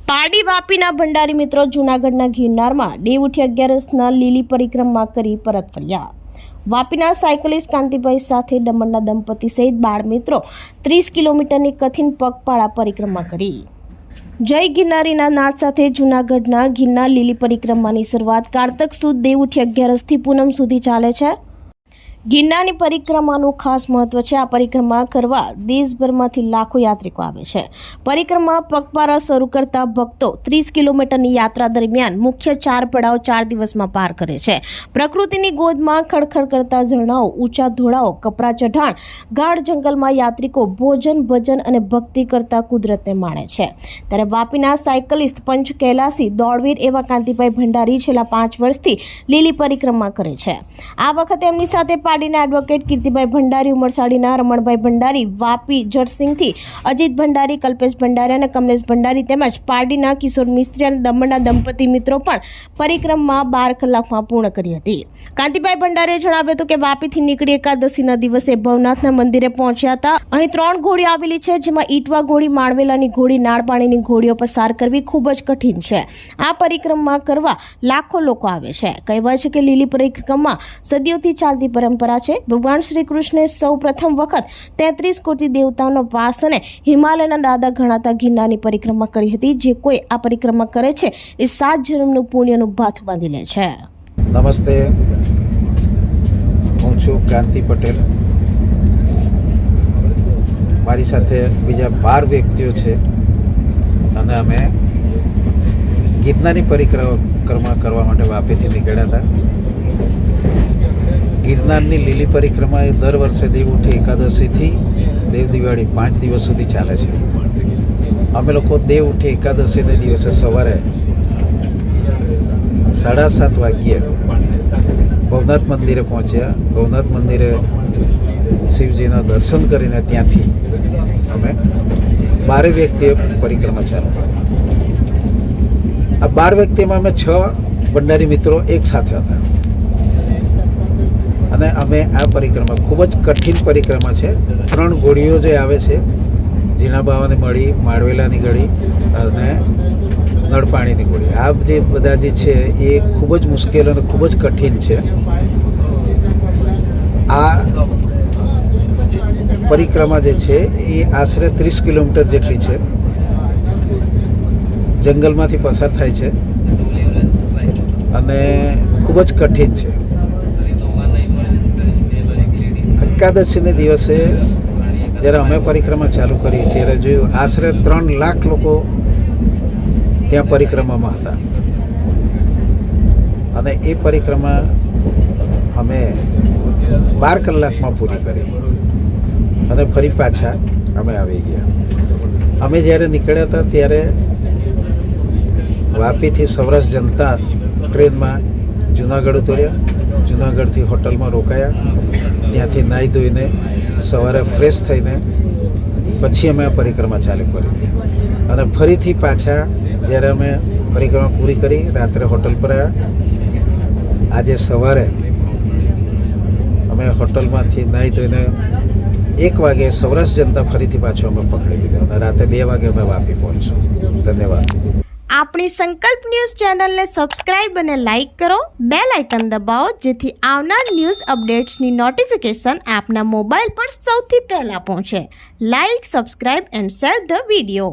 પારડી વાપીના ભંડારી મિત્રો જૂનાગઢના ગિરનારમાં દેવઉઠી 11 લીલી પરિક્રમા કરી પરત ફર્યા। વાપીના સાયકલિસ્ટ કાંતિભાઈ સાથે દમણના દંપતી સહિત બાળ મિત્રો 30 કિલોમીટરની કઠિન પગપાળા પરિક્રમા કરી। જય ગિરનારીના નાદ સાથે જૂનાગઢના ગિરનાર લીલી પરિક્રમાની શરૂઆત કારતક સુદ દેવઉઠી 11 થી પૂનમ સુધી ચાલે છે। ગિરનારની પરિક્રમાનું ખાસ મહત્વ છે। આ પરિક્રમા કરવા દેશભરમાંથી લાખો યાત્રિકો આવે છે। પરિક્રમા પગપાળા શરૂ કરતા ભક્તો 30 કિલોમીટરની યાત્રા દરમિયાન મુખ્ય 4 પડાવ 4 દિવસમાં પાર કરે છે। પ્રકૃતિની ગોદમાં ખડખડ કરતા ઝરણાઓ, ઊંચા ધોળાઓ, કપરા ચઢાણ, ગાઢ જંગલમાં યાત્રિકો ભોજન, ભજન અને ભક્તિ કરતા કુદરતને માણે છે। ત્યારે વાપીના સાયકલિસ્ટ પંચ કૈલાસી દોડવીર એવા કાંતિભાઈ ભંડારી છેલ્લા 5 વર્ષથી લીલી પરિક્રમા કરે છે। આ વખતે એમની સાથે પારડીના એડવોકેટ કીર્તિભાઈ ભંડારી, ઉમરસાડીના રમણભાઈ ભંડારી, વાપી જટસિંહથી અજીત ભંડારી, કલ્પેશ ભંડારી અને કમલેશ ભંડારી તેમજ પારડીના કિશોર મિસ્ત્રી અને દમણના દંપતી મિત્રો પણ પરિક્રમા 12 કલાકમાં પૂર્ણ કરી હતી। કાંતિભાઈ ભંડારીએ જણાવ્યું હતું કે વાપીથી નીકળી એકાદશીના દિવસે ભવનાથના મંદિરે પહોંચ્યા હતા। અહીં 3 ઘોડી આવેલી છે, જેમાં ઈટવા ઘોડી, માળવેલાની ઘોડી, નાળપાણીની ઘોડીઓ પસાર કરવી ખૂબ જ કઠિન છે। આ પરિક્રમા કરવા લાખો લોકો આવે છે। કહેવાય છે કે લીલી પરિક્રમા સદીઓથી ચાલતી પરંપરા છે। ભગવાન શ્રી કૃષ્ણે સૌ પ્રથમ વખત 33 કોટી દેવતાઓનો વાસ અને હિમાલયના દાદા ગણાતા ગિરનારની પરિક્રમા કરી હતી। જે કોઈ આ પરિક્રમા કરે છે એ 7 જન્મનું પુણ્યનું ભાથું બાંધી લે છે। નમસ્તે, હું છું કાંતિ પટેલ। મારી સાથે બીજા 12 વ્યક્તિઓ છે અને અમે ગિરનારની પરિક્રમા કરવા માટે વાપીથી નીકળ્યા હતા। ગિરનારની લીલી પરિક્રમા એ દર વર્ષે દેવઉઠી એકાદશીથી દેવ દિવાળી 5 દિવસ સુધી ચાલે છે। અમે લોકો દેવઉઠી એકાદશીના દિવસે સવારે 7:30 વાગ્યે ભવનાથ મંદિરે પહોંચ્યા। ભવનાથ મંદિરે શિવજીના દર્શન કરીને ત્યાંથી અમે 12 વ્યક્તિએ પરિક્રમા ચાલુ કરી। આ 12 વ્યક્તિમાં અમે 6 ભંડારી મિત્રો એક સાથે હતા અને અમે આ પરિક્રમા ખૂબ જ કઠિન પરિક્રમા છે। 3 ઘોડીઓ જે આવે છે, ઝીણા બાવાની મળી, માળવેલાની ઘોડી અને નળપાણીની ઘોડી, આ જે બધા જે છે એ ખૂબ જ મુશ્કેલ અને ખૂબ જ કઠિન છે। આ પરિક્રમા જે છે એ આશરે 30 કિલોમીટર જેટલી છે। જંગલમાંથી પસાર થાય છે અને ખૂબ જ કઠિન છે। એકાદશીને દિવસે જ્યારે અમે પરિક્રમા ચાલુ કરી ત્યારે જોયું આશરે 3 લાખ લોકો ત્યાં પરિક્રમામાં હતા અને એ પરિક્રમા અમે 12 કલાકમાં પૂરી કરી અને ફરી પાછા અમે આવી ગયા। અમે જ્યારે નીકળ્યા હતા ત્યારે વાપીથી સૌરાષ્ટ્ર જનતા ટ્રેનમાં જૂનાગઢ ઉતર્યા। જૂનાગઢથી હોટલમાં રોકાયા, ત્યાંથી નાહી ધોઈને સવારે ફ્રેશ થઈને પછી અમે આ પરિક્રમા ચાલુ કરી હતી અને ફરીથી પાછા જ્યારે અમે પરિક્રમા પૂરી કરી રાત્રે હોટલ પર આવ્યા। આજે સવારે અમે હોટલમાંથી નાહી ધોઈને 1 વાગે સૌરાષ્ટ્ર જનતા ફરીથી પાછો અમે પકડી લીધો અને રાત્રે 2 વાગે અમે વાપી પહોંચશું। ધન્યવાદ। આપણી સંકલ્પ ન્યૂઝ ચેનલને સબસ્ક્રાઇબ અને લાઇક કરો, બેલ આઇકન દબાવો જેથી આવનાર ન્યૂઝ અપડેટ્સની નોટિફિકેશન આપના મોબાઈલ પર સૌથી પહેલા પહોંચે। Like, subscribe and share the video.